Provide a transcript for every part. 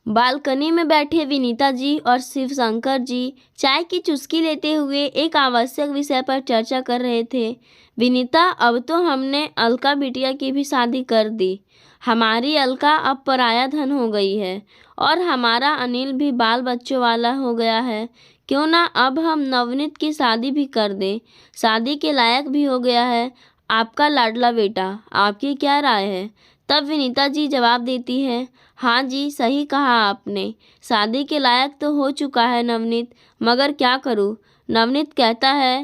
Balcony में बैठे विनीता जी और शिवशंकर जी चाय की चुस्की लेते हुए एक आवश्यक विषय पर चर्चा कर रहे थे। विनीता, अब तो हमने अलका बिटिया की भी शादी कर दी। हमारी अलका अब पराया धन हो गई है और हमारा अनिल भी बाल बच्चों वाला हो गया है। क्यों ना अब हम नवनीत की शादी भी कर दें। शादी के लायक भी हो गया है आपका लाडला बेटा। आपकी क्या राय है? तब विनीता जी जवाब देती है, हाँ जी, सही कहा आपने। शादी के लायक तो हो चुका है नवनीत, मगर क्या करूँ। नवनीत कहता है,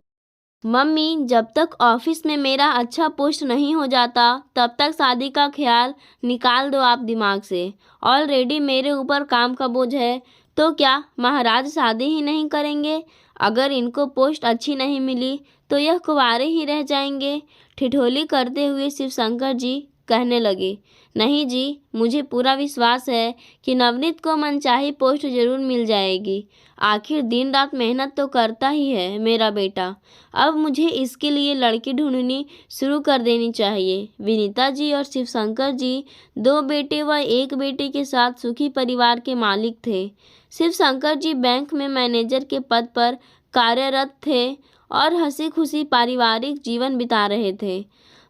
मम्मी, जब तक ऑफिस में मेरा अच्छा पोस्ट नहीं हो जाता तब तक शादी का ख्याल निकाल दो आप दिमाग से। ऑलरेडी मेरे ऊपर काम का बोझ है, तो क्या महाराज शादी ही नहीं करेंगे? अगर इनको पोस्ट अच्छी नहीं मिली तो यह कुंवारे ही रह जाएंगे। ठिठोली करते हुए शिवशंकर जी कहने लगे, नहीं जी, मुझे पूरा विश्वास है कि नवनीत को मनचाही पोस्ट जरूर मिल जाएगी। आखिर दिन रात मेहनत तो करता ही है मेरा बेटा। अब मुझे इसके लिए लड़की ढूंढनी शुरू कर देनी चाहिए। विनीता जी और शिवशंकर जी 2 बेटे व 1 बेटी के साथ सुखी परिवार के मालिक थे। शिवशंकर जी बैंक में मैनेजर के पद पर कार्यरत थे और हंसी खुशी पारिवारिक जीवन बिता रहे थे।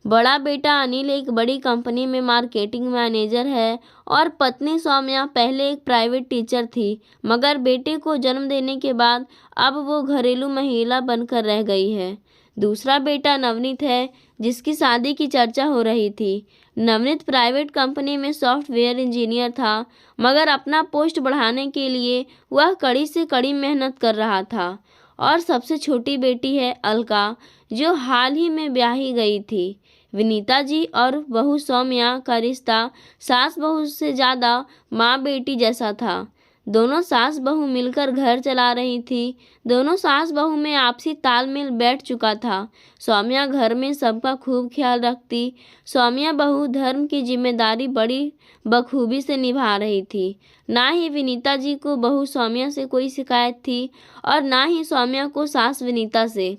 बड़ा बेटा अनिल एक बड़ी कंपनी में मार्केटिंग मैनेजर है और पत्नी सौम्या पहले एक प्राइवेट टीचर थी, मगर बेटे को जन्म देने के बाद अब वो घरेलू महिला बनकर रह गई है। दूसरा बेटा नवनीत है, जिसकी शादी की चर्चा हो रही थी। नवनीत प्राइवेट कंपनी में सॉफ्टवेयर इंजीनियर था, मगर अपना पोस्ट बढ़ाने के लिए वह कड़ी से कड़ी मेहनत कर रहा था। और सबसे छोटी बेटी है अलका, जो हाल ही में ब्याही गई थी। विनीता जी और बहू सौम्या का रिश्ता सास बहू से ज़्यादा माँ बेटी जैसा था। दोनों सास बहू मिलकर घर चला रही थी। दोनों सास बहू में आपसी तालमेल बैठ चुका था। सौम्या घर में सबका खूब ख्याल रखती। सौम्या बहू धर्म की जिम्मेदारी बड़ी बखूबी से निभा रही थी। ना ही विनीता जी को बहू सौम्या से कोई शिकायत थी और ना ही सौम्या को सास विनीता से।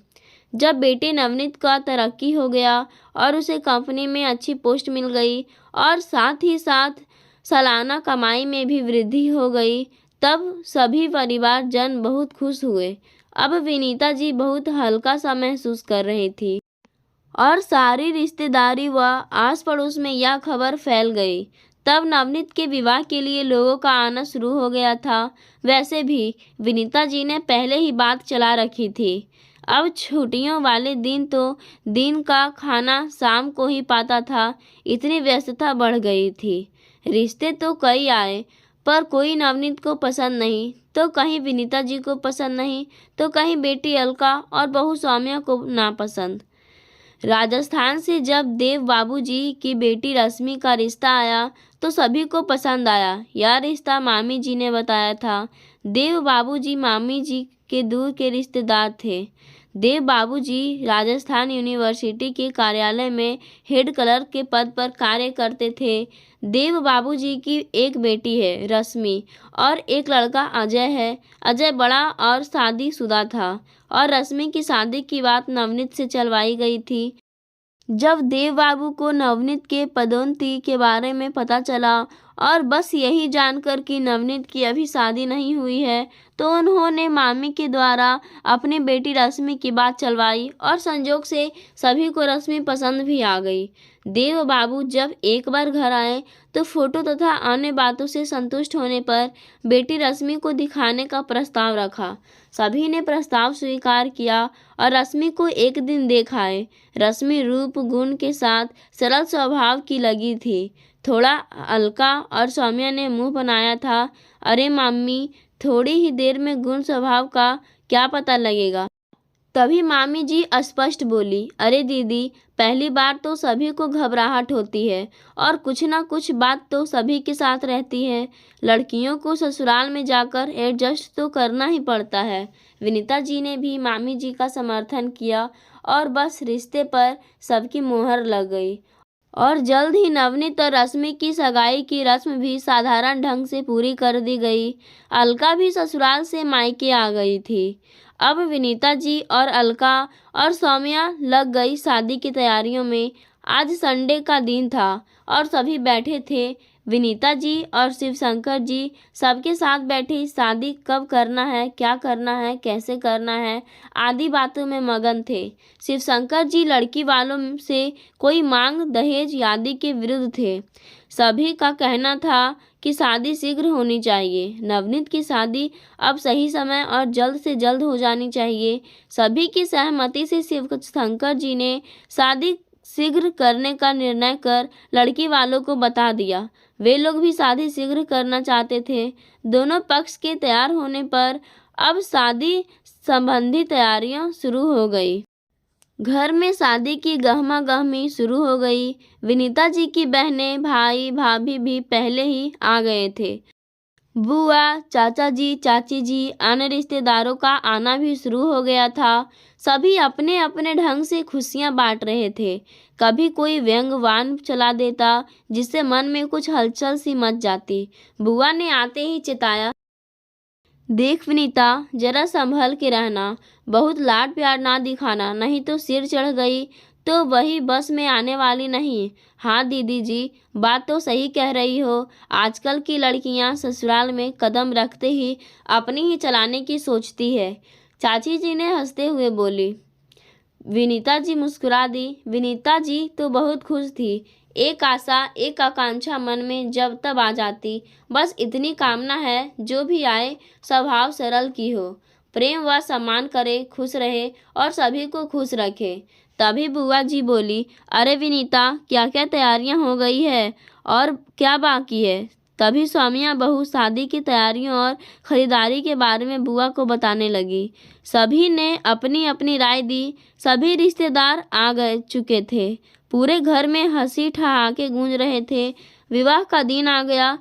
जब बेटे नवनीत का तरक्की हो गया और उसे कंपनी में अच्छी पोस्ट मिल गई और साथ ही साथ सालाना कमाई में भी वृद्धि हो गई, तब सभी परिवार जन बहुत खुश हुए। अब विनीता जी बहुत हल्का सा महसूस कर रही थी और सारी रिश्तेदारी व आस पड़ोस में यह खबर फैल गई। तब नवनीत के विवाह के लिए लोगों का आना शुरू हो गया था। वैसे भी विनीता जी ने पहले ही बात चला रखी थी। अब छुट्टियों वाले दिन तो दिन का खाना शाम को ही पाता था, इतनी व्यस्तता बढ़ गई थी। रिश्ते तो कई आए, पर कोई नवनीत को पसंद नहीं, तो कहीं विनीता जी को पसंद नहीं, तो कहीं बेटी अलका और बहू सौम्या को नापसंद। राजस्थान से जब देव बाबूजी की बेटी रश्मि का रिश्ता आया तो सभी को पसंद आया। यह रिश्ता मामी जी ने बताया था। देव बाबूजी मामी जी के दूर के रिश्तेदार थे। देव बाबूजी राजस्थान यूनिवर्सिटी के कार्यालय में हेड क्लर्क के पद पर कार्य करते थे। देव बाबूजी की एक बेटी है रश्मि और एक लड़का अजय है। अजय बड़ा और शादीशुदा था और रश्मि की शादी की बात नवनीत से चलवाई गई थी। जब देव बाबू को नवनीत के पदोन्नति के बारे में पता चला और बस यही जानकर कि नवनीत की अभी शादी नहीं हुई है, तो उन्होंने मामी के द्वारा अपनी बेटी रश्मि की बात चलवाई और संजोग से सभी को रश्मि पसंद भी आ गई। देव बाबू जब एक बार घर आए तो फोटो तथा अन्य बातों से संतुष्ट होने पर बेटी रश्मि को दिखाने का प्रस्ताव रखा। सभी ने प्रस्ताव स्वीकार किया और रश्मि को एक दिन देखाए। रश्मि रूप गुण के साथ सरल स्वभाव की लगी थी। थोड़ा अलका और सौम्या ने मुंह बनाया था, अरे मामी, थोड़ी ही देर में गुण स्वभाव का क्या पता लगेगा। तभी मामी जी स्पष्ट बोली, अरे दीदी, पहली बार तो सभी को घबराहट होती है और कुछ ना कुछ बात तो सभी के साथ रहती है। लड़कियों को ससुराल में जाकर एडजस्ट तो करना ही पड़ता है। विनीता जी ने भी मामी जी का समर्थन किया और बस रिश्ते पर सबकी मुहर लग गई और जल्द ही नवनीत और रश्मि की सगाई की रस्म भी साधारण ढंग से पूरी कर दी गई। अलका भी ससुराल से मायके आ गई थी। अब विनीता जी और अलका और सौम्या लग गई शादी की तैयारियों में। आज संडे का दिन था और सभी बैठे थे। विनीता जी और शिवशंकर जी सबके साथ बैठे शादी कब करना है, क्या करना है, कैसे करना है आदि बातों में मगन थे। शिवशंकर जी लड़की वालों से कोई मांग दहेज आदि के विरुद्ध थे। सभी का कहना था कि शादी शीघ्र होनी चाहिए। नवनीत की शादी अब सही समय और जल्द से जल्द हो जानी चाहिए। सभी की सहमति से शिवशंकर जी ने शादी शीघ्र करने का निर्णय कर लड़की वालों को बता दिया। वे लोग भी शादी शीघ्र करना चाहते थे। दोनों पक्ष के तैयार होने पर अब शादी संबंधी तैयारियां शुरू हो गई। घर में शादी की गहमा-गहमी शुरू हो गई। विनीता जी की बहनें, भाई, भाभी भी पहले ही आ गए थे। बुआ, चाचा जी, चाची जी, अन्य रिश्तेदारों का आना भी शुरू हो गया था। सभी अपने अपने ढंग से खुशियां बांट रहे थे। कभी कोई व्यंग्यवान चला देता जिससे मन में कुछ हलचल सी मच जाती। बुआ ने आते ही चिताया, देख विनीता, जरा संभल के रहना, बहुत लाड प्यार ना दिखाना, नहीं तो सिर चढ़ गई तो वही बस में आने वाली नहीं। हाँ दीदी जी, बात तो सही कह रही हो। आजकल की लड़कियां ससुराल में कदम रखते ही अपनी ही चलाने की सोचती है। चाची जी ने हंसते हुए बोली। विनीता जी मुस्कुरा दी। विनीता जी तो बहुत खुश थी। एक आशा, एक आकांक्षा मन में जब तब आ जाती। बस इतनी कामना है, जो भी आए स्वभाव सरल की हो, प्रेम व सम्मान करे, खुश रहे और सभी को खुश रखे। तभी बुआ जी बोली, अरे विनीता, क्या क्या तैयारियां हो गई है और क्या बाकी है। तभी स्वामियां बहू शादी की तैयारियों और खरीदारी के बारे में बुआ को बताने लगी। सभी ने अपनी अपनी राय दी। सभी रिश्तेदार आ गए चुके थे। पूरे घर में हंसी ठहाके गूंज रहे थे। विवाह का दिन आ गया।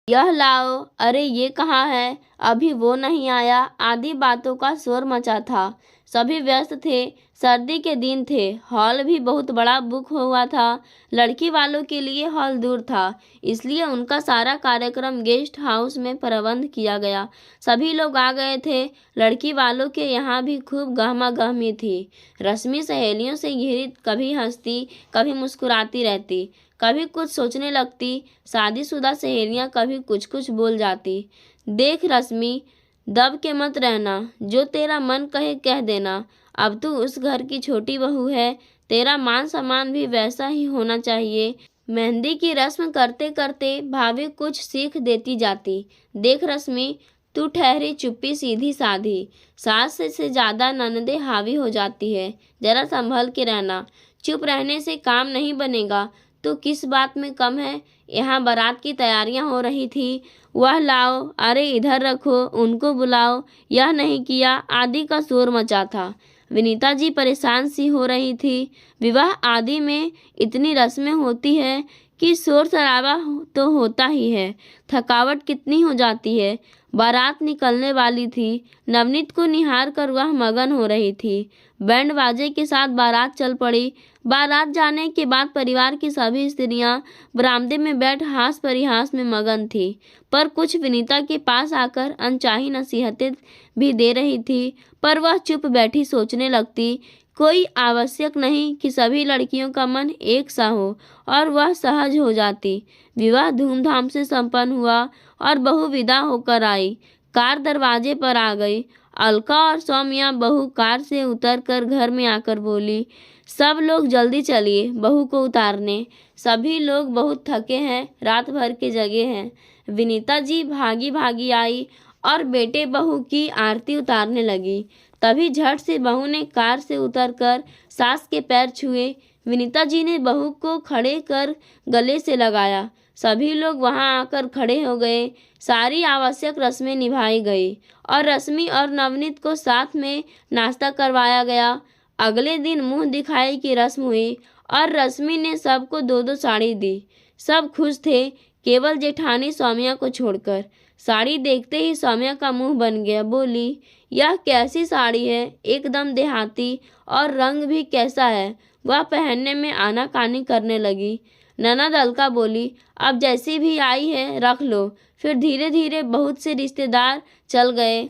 यह लाओ, अरे ये कहाँ है, अभी वो नहीं आया आदि बातों का शोर मचा था। सभी व्यस्त थे। सर्दी के दिन थे। हॉल भी बहुत बड़ा बुक हुआ था। लड़की वालों के लिए हॉल दूर था, इसलिए उनका सारा कार्यक्रम गेस्ट हाउस में प्रबंध किया गया। सभी लोग आ गए थे। लड़की वालों के यहाँ भी खूब गहमा गहमी थी। रश्मि सहेलियों से घिरी कभी हंसती, कभी मुस्कुराती रहती, कभी कुछ सोचने लगती। शादीशुदा सहेलियां कभी कुछ कुछ बोल जाती। देख रश्मि, दब के मत रहना, जो तेरा मन कहे कह देना। अब तू उस घर की छोटी बहू है, तेरा मान सम्मान भी वैसा ही होना चाहिए। मेहंदी की रस्म करते करते भाभी कुछ सीख देती जाती। देख रश्मि, तू ठहरी चुप्पी सीधी साधी, सास से ज़्यादा ननदे हावी हो जाती है। जरा संभल के रहना। चुप रहने से काम नहीं बनेगा तो किस बात में कम है। यहाँ बारात की तैयारियां हो रही थी। वह लाओ, अरे इधर रखो, उनको बुलाओ, यह नहीं किया आदि का शोर मचा था। विनीता जी परेशान सी हो रही थी। विवाह आदि में इतनी रस्में होती है कि शोर शराबा तो होता ही है, थकावट कितनी हो जाती है। बारात निकलने वाली थी। नवनीत को निहार कर वह मगन हो रही थी। बैंड बाजे के साथ बारात चल पड़ी। बारात जाने के बाद परिवार की सभी स्त्रियां बरामदे में बैठ हास परिहास में मगन थी, पर कुछ विनीता के पास आकर अनचाही नसीहतें भी दे रही थी, पर वह चुप बैठी सोचने लगती। कोई आवश्यक नहीं कि सभी लड़कियों का मन एक सा हो और वह सहज हो जाती। विवाह धूमधाम से संपन्न हुआ और बहू विदा होकर आई। कार दरवाजे पर आ गई। अलका और सौम्या बहू कार से उतरकर घर में आकर बोली, सब लोग जल्दी चलिए बहू को उतारने। सभी लोग बहुत थके हैं, रात भर के जगे हैं। विनीता जी भागी भागी आई और बेटे बहू की आरती उतारने लगी। तभी झट से बहू ने कार से उतरकर सास के पैर छुए। विनीता जी ने बहू को खड़े कर गले से लगाया। सभी लोग वहां आकर खड़े हो गए। सारी आवश्यक रस्में निभाई गई और रश्मि और नवनीत को साथ में नाश्ता करवाया गया। अगले दिन मुंह दिखाई की रस्म हुई और रश्मि ने सबको दो दो साड़ी दी। सब खुश थे, केवल जेठानी सौम्या को छोड़कर। साड़ी देखते ही सौम्या का मुंह बन गया। बोली, यह कैसी साड़ी है, एकदम देहाती, और रंग भी कैसा है। वह पहनने में आनाकानी करने लगी। ननद अलका बोली, अब जैसी भी आई है रख लो। फिर धीरे धीरे बहुत से रिश्तेदार चल गए।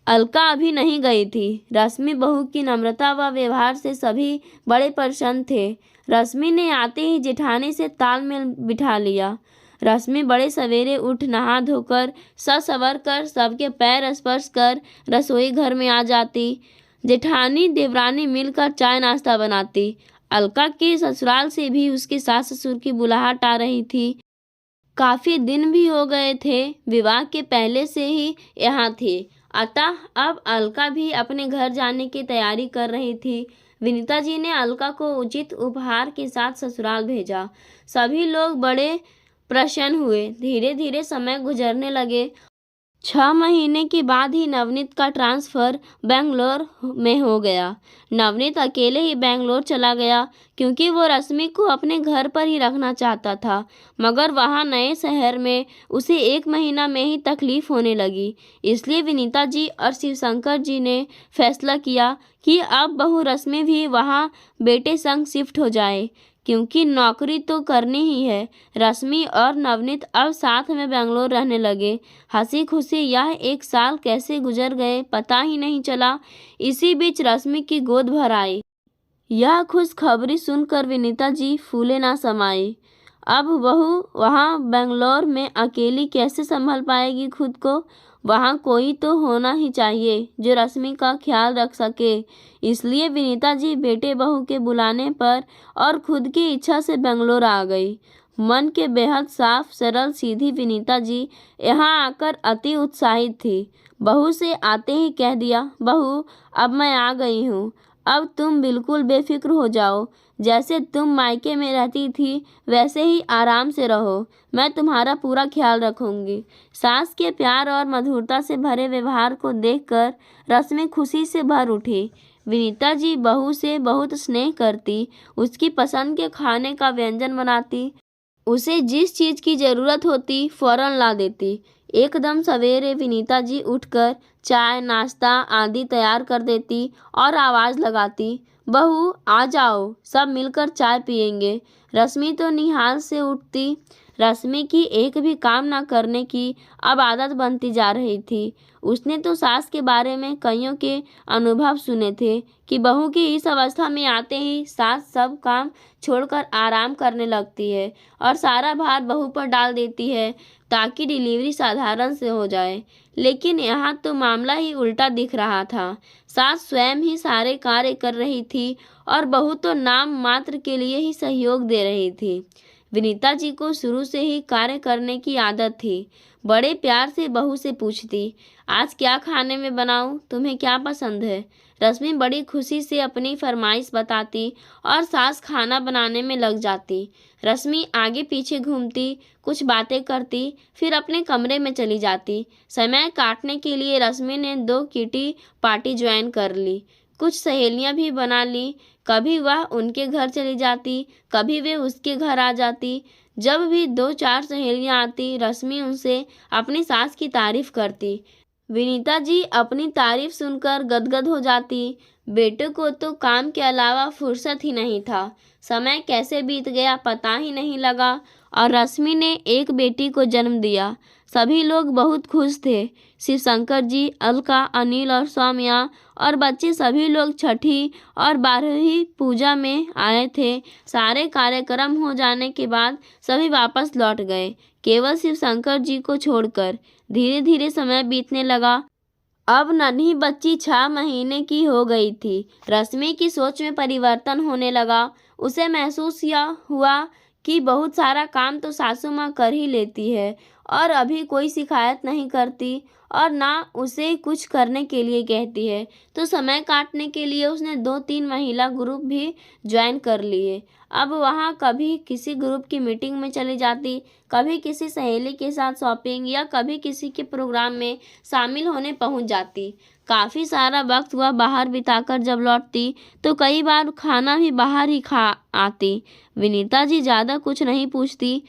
अलका अभी नहीं गई थी। रश्मि बहू की नम्रता व व्यवहार से सभी बड़े प्रसन्न थे। रश्मि ने आते ही जेठानी से तालमेल बिठा लिया। रश्मि बड़े सवेरे उठ नहा धोकर सज संवर कर सबके पैर स्पर्श कर रसोई घर में आ जाती। जेठानी देवरानी मिलकर चाय नाश्ता बनाती। अलका के ससुराल से भी उसके सास ससुर की बुलाहट आ रही थी। काफी दिन भी हो गए थे, विवाह के पहले से ही यहाँ थी, अतः अब अलका भी अपने घर जाने की तैयारी कर रही थी। विनीता जी ने अलका को उचित उपहार के साथ ससुराल भेजा। सभी लोग बड़े प्रसन्न हुए। धीरे धीरे समय गुजरने लगे। 6 महीने के बाद ही नवनीत का ट्रांसफ़र बेंगलोर में हो गया। नवनीत अकेले ही बेंगलोर चला गया क्योंकि वो रश्मि को अपने घर पर ही रखना चाहता था, मगर वहाँ नए शहर में उसे 1 महीना में ही तकलीफ होने लगी। इसलिए विनीता जी और शिवशंकर जी ने फैसला किया कि अब बहू रश्मि भी वहाँ बेटे संग शिफ्ट हो जाए, क्योंकि नौकरी तो करनी ही है। रश्मि और नवनीत अब साथ में बेंगलोर रहने लगे। हंसी खुशी यह 1 साल कैसे गुजर गए पता ही नहीं चला। इसी बीच रश्मि की गोद भर आई। यह खुशखबरी सुनकर विनीता जी फूले ना समाये। अब बहू वहाँ बेंगलोर में अकेली कैसे संभाल पाएगी खुद को। वहाँ कोई तो होना ही चाहिए जो रश्मि का ख्याल रख सके। इसलिए विनीता जी बेटे बहू के बुलाने पर और खुद की इच्छा से बेंगलोर आ गई। मन के बेहद साफ सरल सीधी विनीता जी यहाँ आकर अति उत्साहित थी। बहू से आते ही कह दिया, बहू अब मैं आ गई हूँ, अब तुम बिल्कुल बेफिक्र हो जाओ। जैसे तुम मायके में रहती थी वैसे ही आराम से रहो, मैं तुम्हारा पूरा ख्याल रखूंगी। सास के प्यार और मधुरता से भरे व्यवहार को देखकर रश्मि खुशी से भर उठी। विनीता जी बहू से बहुत स्नेह करती, उसकी पसंद के खाने का व्यंजन बनाती, उसे जिस चीज़ की ज़रूरत होती फौरन ला देती। एकदम सवेरे विनीता जी उठकर चाय नाश्ता आदि तैयार कर देती और आवाज़ लगाती, बहू आ जाओ, सब मिलकर चाय पियेंगे। रश्मि तो निहाल से उठती। रश्मि की एक भी काम न करने की अब आदत बनती जा रही थी। उसने तो सास के बारे में कईयों के अनुभव सुने थे कि बहू की इस अवस्था में आते ही सास सब काम छोड़कर आराम करने लगती है और सारा भार बहू पर डाल देती है ताकि डिलीवरी साधारण से हो जाए। लेकिन यहाँ तो मामला ही उल्टा दिख रहा था। सास स्वयं ही सारे कार्य कर रही थी और बहू तो नाम मात्र के लिए ही सहयोग दे रही थी। विनीता जी को शुरू से ही कार्य करने की आदत थी। बड़े प्यार से बहू से पूछती, आज क्या खाने में बनाऊं, तुम्हें क्या पसंद है। रश्मि बड़ी खुशी से अपनी फरमाइश बताती और सास खाना बनाने में लग जाती। रश्मि आगे पीछे घूमती, कुछ बातें करती, फिर अपने कमरे में चली जाती। समय काटने के लिए रश्मि ने 2 किटी पार्टी ज्वाइन कर ली, कुछ सहेलियां भी बना ली। कभी वह उनके घर चली जाती, कभी वे उसके घर आ जाती। जब भी 2-4 सहेलियां आती, रश्मि उनसे अपनी सास की तारीफ करती। विनीता जी अपनी तारीफ सुनकर गदगद हो जाती। बेटे को तो काम के अलावा फुर्सत ही नहीं था। समय कैसे बीत गया पता ही नहीं लगा और रश्मि ने एक बेटी को जन्म दिया। सभी लोग बहुत खुश थे। शिवशंकर जी, अलका, अनिल और सौम्या और बच्चे सभी लोग छठी और 12वीं पूजा में आए थे। सारे कार्यक्रम हो जाने के बाद सभी वापस लौट गए, केवल शिवशंकर जी को छोड़कर। धीरे धीरे समय बीतने लगा। अब नन्ही बच्ची 6 महीने की हो गई थी। रश्मि की सोच में परिवर्तन होने लगा। उसे महसूस हुआ कि बहुत सारा काम तो सासू माँ कर ही लेती है और अभी कोई शिकायत नहीं करती और ना उसे कुछ करने के लिए कहती है। तो समय काटने के लिए उसने 2-3 महिला ग्रुप भी ज्वाइन कर लिए। अब वहाँ कभी किसी ग्रुप की मीटिंग में चली जाती, कभी किसी सहेली के साथ शॉपिंग या कभी किसी के प्रोग्राम में शामिल होने पहुँच जाती। काफ़ी सारा वक्त वह बाहर बिताकर जब लौटती तो कई बार खाना भी बाहर ही खा आती। विनीता जी ज़्यादा कुछ नहीं पूछती,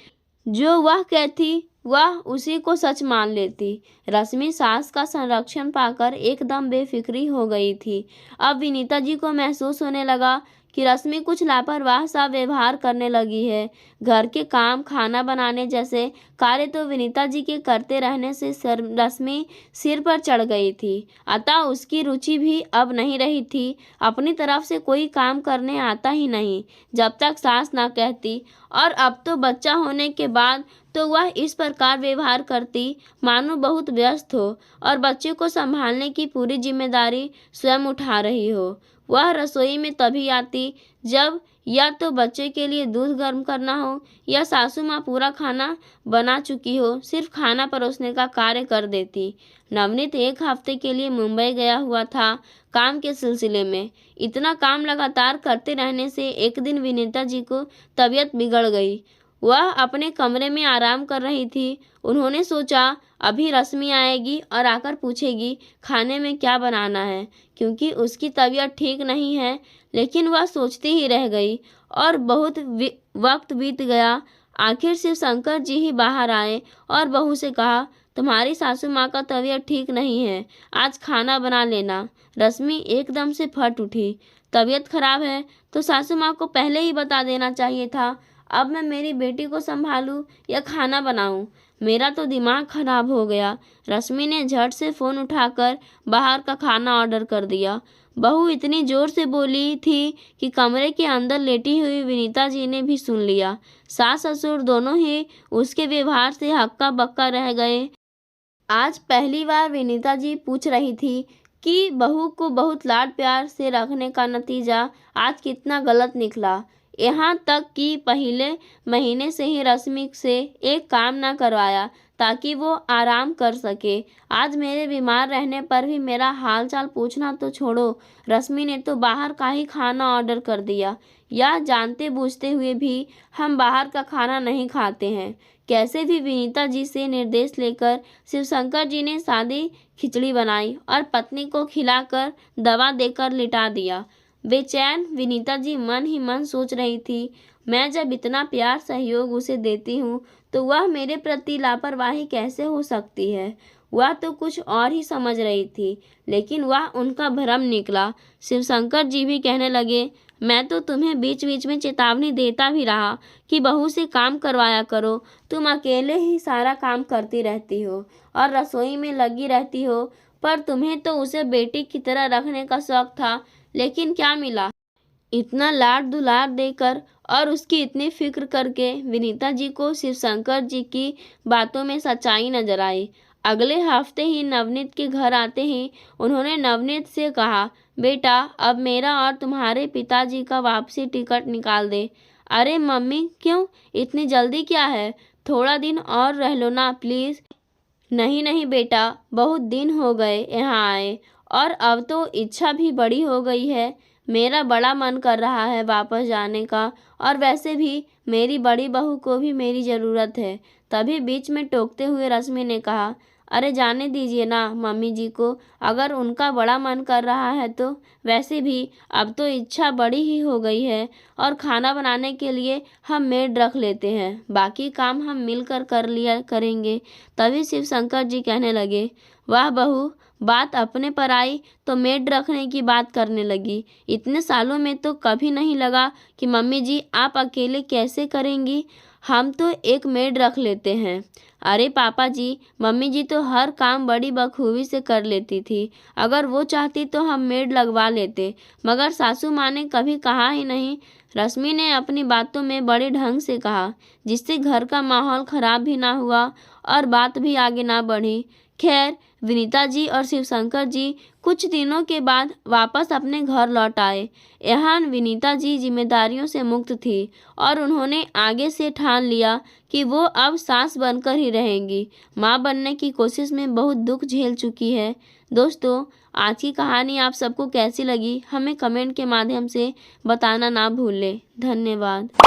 जो वह कहती वह उसी को सच मान लेती। रश्मि सास का संरक्षण पाकर एकदम बेफिक्री हो गई थी। अब विनीता जी को महसूस होने लगा कि रश्मि कुछ लापरवाह सा व्यवहार करने लगी है। घर के काम, खाना बनाने जैसे कार्य तो विनीता जी के करते रहने से रश्मि सिर पर चढ़ गई थी, अतः उसकी रुचि भी अब नहीं रही थी। अपनी तरफ से कोई काम करने आता ही नहीं जब तक सास ना कहती और अब तो बच्चा होने के बाद तो वह इस प्रकार व्यवहार करती मानो बहुत व्यस्त हो और बच्चे को संभालने की पूरी जिम्मेदारी स्वयं उठा रही हो। वह रसोई में तभी आती जब या तो बच्चे के लिए दूध गर्म करना हो या सासू माँ पूरा खाना बना चुकी हो, सिर्फ खाना परोसने का कार्य कर देती। नवनीत 1 हफ्ते के लिए मुंबई गया हुआ था काम के सिलसिले में। इतना काम लगातार करते रहने से एक दिन विनीता जी को तबीयत बिगड़ गई। वह अपने कमरे में आराम कर रही थी। उन्होंने सोचा अभी रश्मि आएगी और आकर पूछेगी खाने में क्या बनाना है, क्योंकि उसकी तबीयत ठीक नहीं है। लेकिन वह सोचती ही रह गई और बहुत वक्त बीत गया। आखिर शिव शंकर जी ही बाहर आए और बहू से कहा, तुम्हारी सासू माँ का तबीयत ठीक नहीं है, आज खाना बना लेना। रश्मि एकदम से फट उठी। तबीयत खराब है तो सासू माँ को पहले ही बता देना चाहिए था। अब मैं मेरी बेटी को संभालूं या खाना बनाऊं? मेरा तो दिमाग खराब हो गया। रश्मि ने झट से फ़ोन उठाकर बाहर का खाना ऑर्डर कर दिया। बहू इतनी ज़ोर से बोली थी कि कमरे के अंदर लेटी हुई विनीता जी ने भी सुन लिया। सास ससुर दोनों ही उसके व्यवहार से हक्का बक्का रह गए। आज पहली बार विनीता जी पूछ रही थी कि बहू को बहुत लाड प्यार से रखने का नतीजा आज कितना गलत निकला। यहाँ तक कि पहले महीने से ही रश्मि से एक काम ना करवाया ताकि वो आराम कर सके। आज मेरे बीमार रहने पर भी मेरा हाल चाल पूछना तो छोड़ो, रश्मि ने तो बाहर का ही खाना ऑर्डर कर दिया। या जानते बूझते हुए भी हम बाहर का खाना नहीं खाते हैं। कैसे भी विनीता जी से निर्देश लेकर शिवशंकर जी ने सादी खिचड़ी बनाई और पत्नी को खिलाकर दवा देकर लिटा दिया। बेचैन विनीता जी मन ही मन सोच रही थी, मैं जब इतना प्यार सहयोग उसे देती हूँ तो वह मेरे प्रति लापरवाही कैसे हो सकती है। वह तो कुछ और ही समझ रही थी, लेकिन वह उनका भ्रम निकला। शिवशंकर जी भी कहने लगे, मैं तो तुम्हें बीच बीच में चेतावनी देता भी रहा कि बहू से काम करवाया करो। तुम अकेले ही सारा काम करती रहती हो और रसोई में लगी रहती हो, पर तुम्हें तो उसे बेटी की तरह रखने का शौक था। लेकिन क्या मिला? इतना लाड दुलार देकर और उसकी इतनी फिक्र करके। विनीता जी को शिवशंकर जी की बातों में सच्चाई नजर आई। अगले हफ्ते ही नवनीत के घर आते ही उन्होंने नवनीत से कहा, बेटा अब मेरा और तुम्हारे पिताजी का वापसी टिकट निकाल दे। अरे मम्मी, क्यों इतनी जल्दी क्या है? थोड़ा दिन और रह लो ना प्लीज़। नहीं नहीं बेटा, बहुत दिन हो गए यहाँ आए और अब तो इच्छा भी बड़ी हो गई है। मेरा बड़ा मन कर रहा है वापस जाने का, और वैसे भी मेरी बड़ी बहू को भी मेरी ज़रूरत है। तभी बीच में टोकते हुए रश्मि ने कहा, अरे जाने दीजिए ना मम्मी जी को, अगर उनका बड़ा मन कर रहा है तो। वैसे भी अब तो इच्छा बड़ी ही हो गई है और खाना बनाने के लिए हम मेड रख लेते हैं, बाकी काम हम मिलकर कर लिया करेंगे। तभी शिवशंकर जी कहने लगे, वाह बहू, बात अपने पर आई तो मेड रखने की बात करने लगी। इतने सालों में तो कभी नहीं लगा कि मम्मी जी आप अकेले कैसे करेंगी, हम तो एक मेड रख लेते हैं। अरे पापा जी, मम्मी जी तो हर काम बड़ी बखूबी से कर लेती थी। अगर वो चाहती तो हम मेड लगवा लेते, मगर सासू माँ ने कभी कहा ही नहीं। रश्मि ने अपनी बातों में बड़े ढंग से कहा, जिससे घर का माहौल खराब भी ना हुआ और बात भी आगे ना बढ़ी। खैर, विनीता जी और शिवशंकर जी कुछ दिनों के बाद वापस अपने घर लौट आए। यहाँ विनीता जी जिम्मेदारियों से मुक्त थी और उन्होंने आगे से ठान लिया कि वो अब सास बनकर ही रहेंगी। माँ बनने की कोशिश में बहुत दुख झेल चुकी है। दोस्तों, आज की कहानी आप सबको कैसी लगी हमें कमेंट के माध्यम से बताना ना भूलें। धन्यवाद।